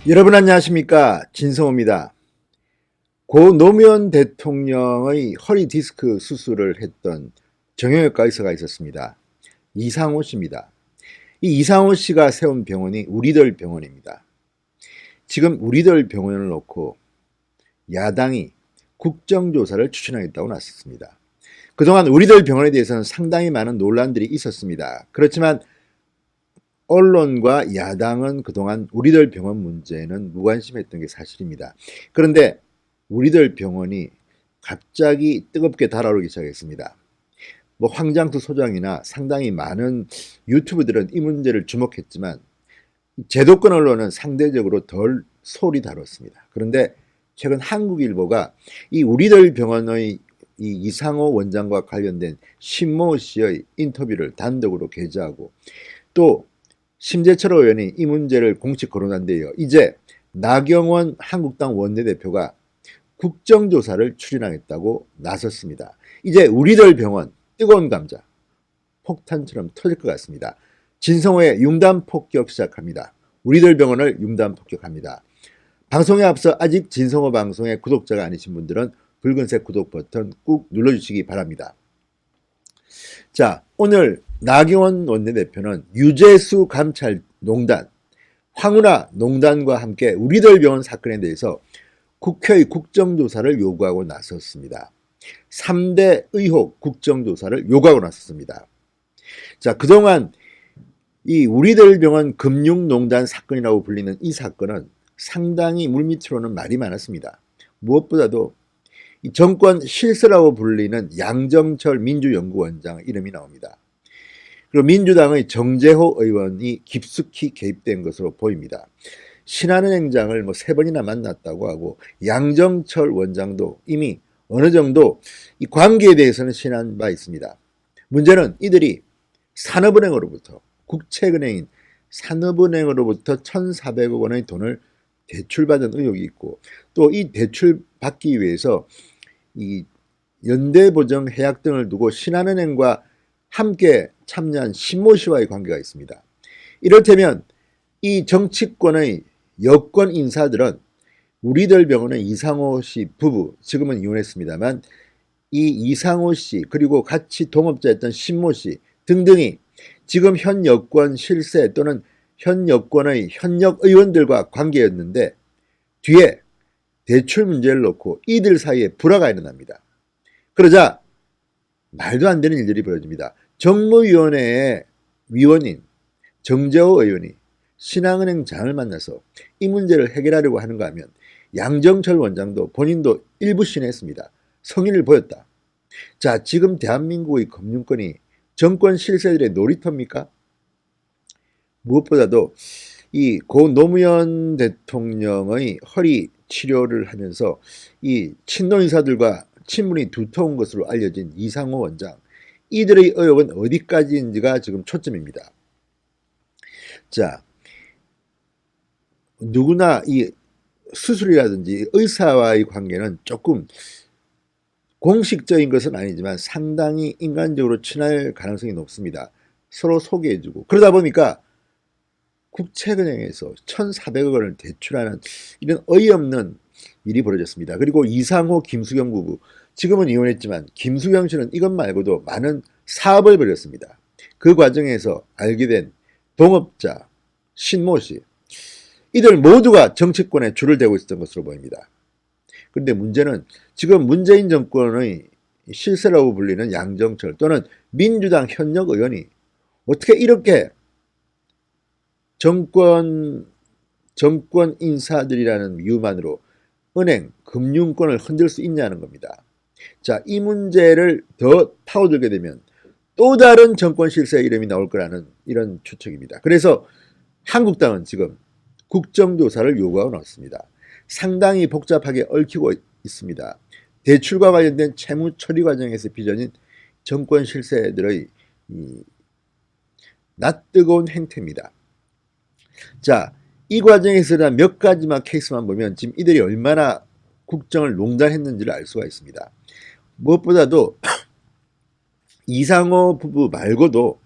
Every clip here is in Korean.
여러분 안녕하십니까, 진성호입니다. 고 노무현 대통령의 허리 디스크 수술을 했던 정형외과 의사가 있었습니다. 이상호 씨입니다. 이 이상호 씨가 세운 병원이 우리들 병원입니다. 지금 우리들 병원을 놓고 야당이 국정조사를 추진하겠다고 나섰습니다. 그동안 우리들 병원에 대해서는 상당히 많은 논란들이 있었습니다. 그렇지만 언론과 야당은 그동안 우리들 병원 문제는 무관심했던 게 사실입니다. 그런데 우리들 병원이 갑자기 뜨겁게 달아오르기 시작했습니다. 황장투 소장이나 상당히 많은 유튜브들은 이 문제를 주목했지만 제도권 언론은 상대적으로 덜 소홀히 다뤘습니다. 그런데 최근 한국일보가 이 우리들 병원의 이 이상호 원장과 관련된 신모 씨의 인터뷰를 단독으로 게재하고 또 심재철 의원이 이 문제를 공식 거론한데요. 이제 나경원 한국당 원내대표가 국정조사를 추진하겠다고 나섰습니다. 이제 우리들 병원 뜨거운 감자 폭탄처럼 터질 것 같습니다. 진성호의 융단 폭격 시작합니다. 우리들 병원을 융단 폭격합니다. 방송에 앞서 아직 진성호 방송의 구독자가 아니신 분들은 붉은색 구독 버튼 꾹 눌러주시기 바랍니다. 자, 오늘 나경원 원내대표는 유재수 감찰농단, 황운하 농단과 함께 우리들 병원 사건에 대해서 국회의 국정조사를 요구하고 나섰습니다. 3대 의혹 국정조사를 요구하고 나섰습니다. 자, 그동안 이 우리들 병원 금융농단 사건이라고 불리는 이 사건은 상당히 물밑으로는 말이 많았습니다. 무엇보다도 이 정권 실세라고 불리는 양정철 민주연구원장 이름이 나옵니다. 그리고 민주당의 정재호 의원이 깊숙이 개입된 것으로 보입니다. 신한은행장을 3번이나 만났다고 하고 양정철 원장도 이미 어느 정도 이 관계에 대해서는 신한 바 있습니다. 문제는 이들이 산업은행으로부터 국책은행인 산업은행으로부터 1,400억 원의 돈을 대출받은 의혹이 있고 또 이 대출 받기 위해서 이 연대보정 해약 등을 두고 신한은행과 함께 참여한 신모 씨와의 관계가 있습니다. 이를테면 이 정치권의 여권 인사들은 우리들 병원의 이상호 씨 부부, 지금은 이혼했습니다만 이 이상호 씨 그리고 같이 동업자였던 신모 씨 등등이 지금 현 여권 실세 또는 현 여권의 현역 의원들과 관계였는데 뒤에 대출 문제를 놓고 이들 사이에 불화가 일어납니다. 그러자 말도 안 되는 일들이 벌어집니다. 정무위원회의 위원인 정재호 의원이 신한은행장을 만나서 이 문제를 해결하려고 하는가 하면 양정철 원장도 본인도 일부 신했습니다. 성의를 보였다. 자, 지금 대한민국의 금융권이 정권 실세들의 놀이터입니까? 무엇보다도 이 고 노무현 대통령의 허리 치료를 하면서 이 친노 인사들과 친분이 두터운 것으로 알려진 이상호 원장, 이들의 의혹은 어디까지인지가 지금 초점입니다. 자, 누구나 이 수술이라든지 의사와의 관계는 조금 공식적인 것은 아니지만 상당히 인간적으로 친할 가능성이 높습니다. 서로 소개해주고 그러다 보니까 국책은행에서 1,400억 원을 대출하는 이런 어이없는 일이 벌어졌습니다. 그리고 이상호 김수경 부부, 지금은 이혼했지만 김수경 씨는 이것 말고도 많은 사업을 벌였습니다. 그 과정에서 알게 된 동업자 신모 씨, 이들 모두가 정치권에 줄을 대고 있었던 것으로 보입니다. 그런데 문제는 지금 문재인 정권의 실세라고 불리는 양정철 또는 민주당 현역 의원이 어떻게 이렇게 정권 인사들이라는 이유만으로 은행, 금융권을 흔들 수 있냐는 겁니다. 자, 이 문제를 더 파고들게 되면 또 다른 정권 실세의 이름이 나올 거라는 이런 추측입니다. 그래서 한국당은 지금 국정조사를 요구하고 나왔습니다. 상당히 복잡하게 얽히고 있습니다. 대출과 관련된 채무 처리 과정에서 빚어진 정권 실세들의 낯뜨거운 행태입니다. 자, 이 과정에서 몇 가지만 케이스만 보면 지금 이들이 얼마나 국정을 농단했는지를 알 수가 있습니다. 무엇보다도 이상호 부부 말고도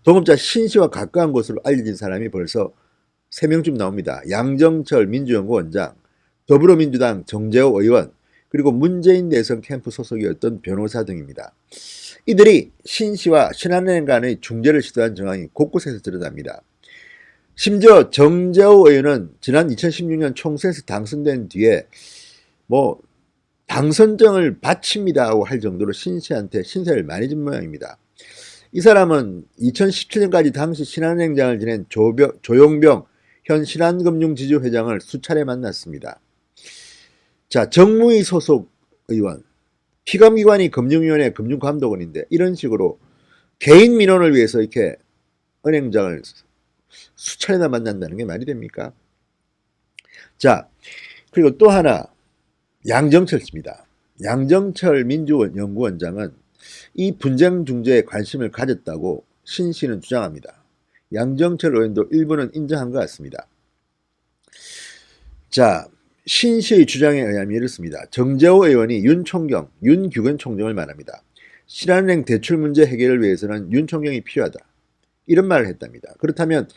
동업자 신 씨와 가까운 것으로 알려진 사람이 벌써 3명쯤 나옵니다. 양정철 민주연구원장, 더불어민주당 정재호 의원, 그리고 문재인 대선 캠프 소속이었던 변호사 등입니다. 이들이 신씨와 신한은행 간의 중재를 시도한 정황이 곳곳에서 드러납니다. 심지어 정재호 의원은 지난 2016년 총선에서 당선된 뒤에 당선증을 바칩니다고 할 정도로 신씨한테 신세를 많이 진 모양입니다. 이 사람은 2017년까지 당시 신한은행장을 지낸 조용병 현 신한금융지주회장을 수차례 만났습니다. 자, 정무위 소속 의원, 피감기관이 금융위원회 금융감독원인데 이런 식으로 개인 민원을 위해서 이렇게 은행장을 수차례나 만난다는 게 말이 됩니까? 자, 그리고 또 하나 양정철 씨입니다. 양정철 민주연구원장은 이 분쟁 중재에 관심을 가졌다고 신 씨는 주장합니다. 양정철 의원도 일부는 인정한 것 같습니다. 자, 신 씨의 주장에 의하면 이렇습니다. 정재호 의원이 윤규근 총경을 말합니다. 신한은행 대출 문제 해결을 위해서는 윤 총경이 필요하다. 이런 말을 했답니다. 그렇다면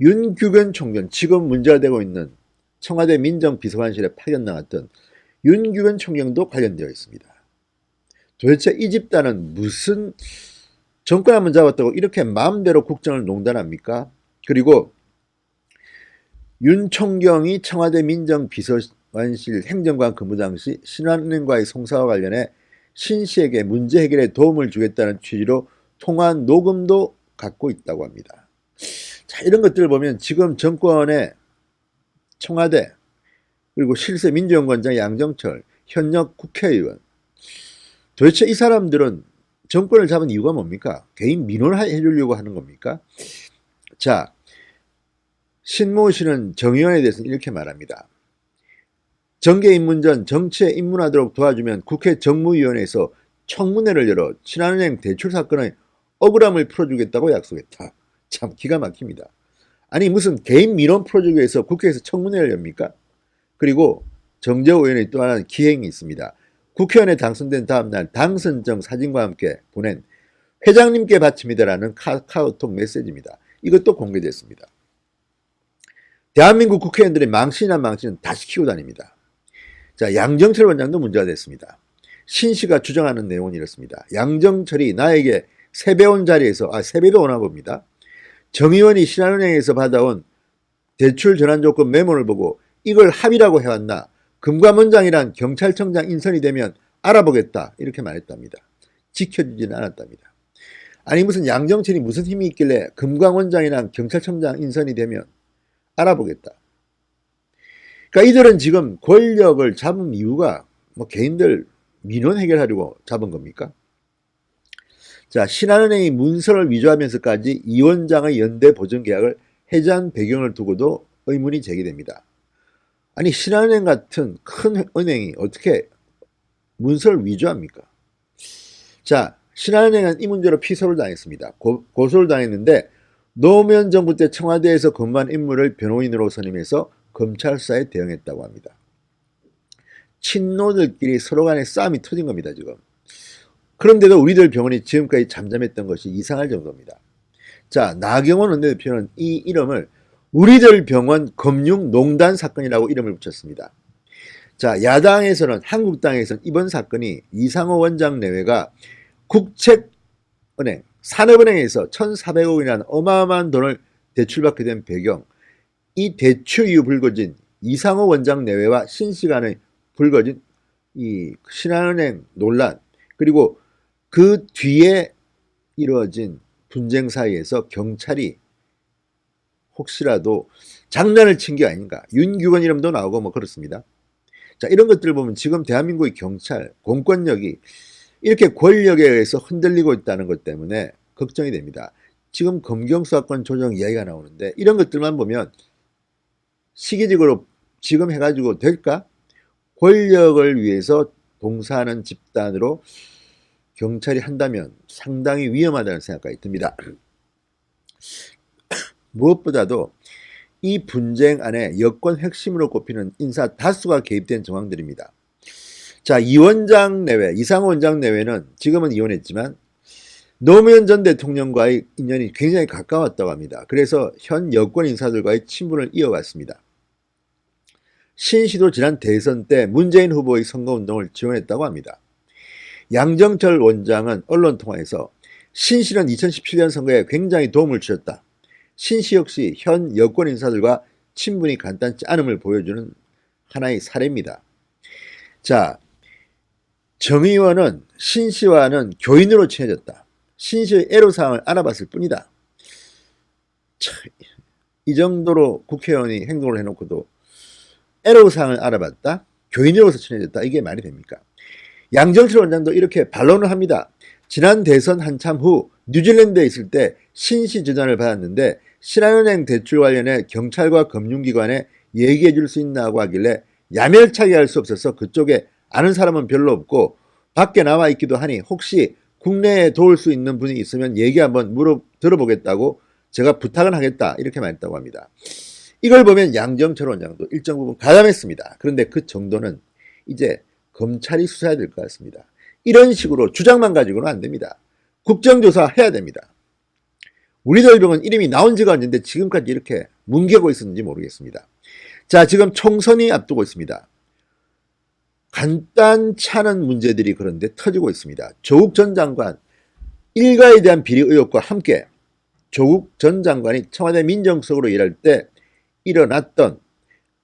윤규근 총경, 지금 문제가 되고 있는 청와대 민정비서관실에 파견 나갔던 윤규근 총경도 관련되어 있습니다. 도대체 이 집단은 무슨 정권 한번 잡았다고 이렇게 마음대로 국정을 농단합니까? 그리고 윤 총경이 청와대 민정비서관실 행정관 근무 당시 신한은행과의 송사와 관련해 신 씨에게 문제 해결에 도움을 주겠다는 취지로 통화한 녹음도 갖고 있다고 합니다. 자, 이런 것들을 보면 지금 정권의 청와대 그리고 실세 민주연구원장 양정철, 현역 국회의원, 도대체 이 사람들은 정권을 잡은 이유가 뭡니까? 개인 민원을 해주려고 하는 겁니까? 자, 신모 씨는 정 의원에 대해서는 이렇게 말합니다. 정계 입문 전 정치에 입문하도록 도와주면 국회 정무위원회에서 청문회를 열어 신한은행 대출 사건의 억울함을 풀어주겠다고 약속했다. 참 기가 막힙니다. 아니 무슨 개인 민원 풀어주기 위해서 국회에서 청문회를 엽니까? 그리고 정재호 의원의 또 하나 기행이 있습니다. 국회의원에 당선된 다음 날 당선증 사진과 함께 보낸 회장님께 바칩니다라는 카카오톡 메시지입니다. 이것도 공개됐습니다. 대한민국 국회의원들의 망신이나 망신은 다 시키고 다닙니다. 자, 양정철 원장도 문제가 됐습니다. 신 씨가 주장하는 내용은 이렇습니다. 양정철이 나에게 세배 온 자리에서, 세배도 오나 봅니다. 정 의원이 신한은행에서 받아온 대출 전환 조건 메모를 보고 이걸 합의라고 해왔나? 금감원장이란 경찰청장 인선이 되면 알아보겠다. 이렇게 말했답니다. 지켜주지는 않았답니다. 아니 무슨 양정철이 무슨 힘이 있길래 금감원장이란 경찰청장 인선이 되면 알아보겠다. 그러니까 이들은 지금 권력을 잡은 이유가 개인들 민원 해결하려고 잡은 겁니까? 자, 신한은행이 문서를 위조하면서까지 이 원장의 연대 보증 계약을 해지한 배경을 두고도 의문이 제기됩니다. 아니 신한은행 같은 큰 은행이 어떻게 문서를 위조합니까? 자, 신한은행은 이 문제로 피소를 당했습니다. 고소를 당했는데 노무현 정부 때 청와대에서 근무한 인물을 변호인으로 선임해서 검찰 수사에 대응했다고 합니다. 친노들끼리 서로 간에 싸움이 터진 겁니다, 지금. 그런데도 우리들 병원이 지금까지 잠잠했던 것이 이상할 정도입니다. 자, 나경원 원내대표는 이 이름을 우리들 병원 금융농단 사건이라고 이름을 붙였습니다. 자, 야당에서는 한국당에서는 이번 사건이 이상호 원장 내외가 국책은행, 산업은행에서 1,400억 원이라는 어마어마한 돈을 대출받게 된 배경, 이 대출 이후 불거진 이상호 원장 내외와 신씨 간의 불거진 이 신한은행 논란, 그리고 그 뒤에 이루어진 분쟁 사이에서 경찰이 혹시라도 장난을 친 게 아닌가. 윤규근 이름도 나오고 그렇습니다. 자, 이런 것들을 보면 지금 대한민국의 경찰, 공권력이 이렇게 권력에 의해서 흔들리고 있다는 것 때문에 걱정이 됩니다. 지금 검경수사권 조정 이야기가 나오는데 이런 것들만 보면 시기적으로 지금 해가지고 될까? 권력을 위해서 봉사하는 집단으로 경찰이 한다면 상당히 위험하다는 생각까지 듭니다. 무엇보다도 이 분쟁 안에 여권 핵심으로 꼽히는 인사 다수가 개입된 정황들입니다. 자, 이 원장 내외, 이상호 원장 내외는 지금은 이혼했지만 노무현 전 대통령과의 인연이 굉장히 가까웠다고 합니다. 그래서 현 여권 인사들과의 친분을 이어갔습니다. 신 씨도 지난 대선 때 문재인 후보의 선거운동을 지원했다고 합니다. 양정철 원장은 언론통화에서 신 씨는 2017년 선거에 굉장히 도움을 주셨다. 신 씨 역시 현 여권 인사들과 친분이 간단치 않음을 보여주는 하나의 사례입니다. 자, 정 의원은 신 씨와는 교인으로 친해졌다. 신 씨의 애로사항을 알아봤을 뿐이다. 참, 이 정도로 국회의원이 행동을 해놓고도 애로사항을 알아봤다? 교인으로서 친해졌다? 이게 말이 됩니까? 양정철 원장도 이렇게 반론을 합니다. 지난 대선 한참 후 뉴질랜드에 있을 때 신 씨 전화를 받았는데 신한은행 대출 관련해 경찰과 금융기관에 얘기해 줄 수 있나고 하길래 야멸차게 할 수 없어서 그쪽에 아는 사람은 별로 없고 밖에 나와 있기도 하니 혹시 국내에 도울 수 있는 분이 있으면 얘기 한번 들어보겠다고 제가 부탁을 하겠다 이렇게 말했다고 합니다. 이걸 보면 양정철 원장도 일정 부분 가담했습니다. 그런데 그 정도는 이제 검찰이 수사해야 될 것 같습니다. 이런 식으로 주장만 가지고는 안 됩니다. 국정조사 해야 됩니다. 우리들 병원 이름이 나온 지가 언젠데 지금까지 이렇게 뭉개고 있었는지 모르겠습니다. 자, 지금 총선이 앞두고 있습니다. 간단치 않은 문제들이 그런데 터지고 있습니다. 조국 전 장관 일가에 대한 비리 의혹과 함께 조국 전 장관이 청와대 민정수석으로 일할 때 일어났던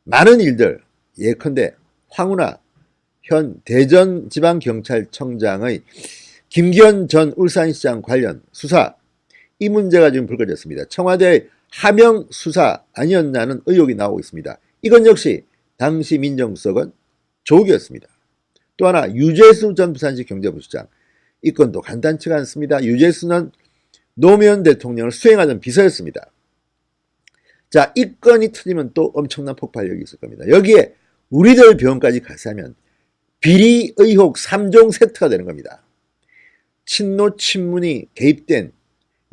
많은 일들, 예컨대 황운하 현 대전지방경찰청장의 김기현 전 울산시장 관련 수사, 이 문제가 지금 불거졌습니다. 청와대의 하명 수사 아니었냐는 의혹이 나오고 있습니다. 이건 역시 당시 민정수석은 조국이었습니다. 또 하나 유재수 전 부산시 경제부시장, 이 건도 간단치가 않습니다. 유재수는 노무현 대통령을 수행하던 비서였습니다. 자, 이 건이 터지면 또 엄청난 폭발력이 있을 겁니다. 여기에 우리들 병원까지 가사면 비리 의혹 3종 세트가 되는 겁니다. 친노 친문이 개입된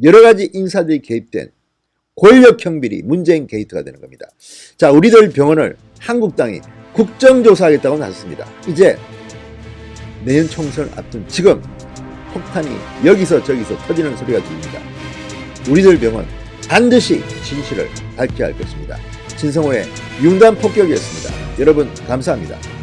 여러 가지 인사들이 개입된 권력형 비리, 문재인 게이트가 되는 겁니다. 자, 우리들 병원을 한국당이 국정조사하겠다고 나섰습니다. 이제 내년 총선을 앞둔 지금 폭탄이 여기서 저기서 터지는 소리가 들립니다. 우리들 병원 반드시 진실을 밝혀야 할 것입니다. 진성호의 융단 폭격이었습니다. 여러분 감사합니다.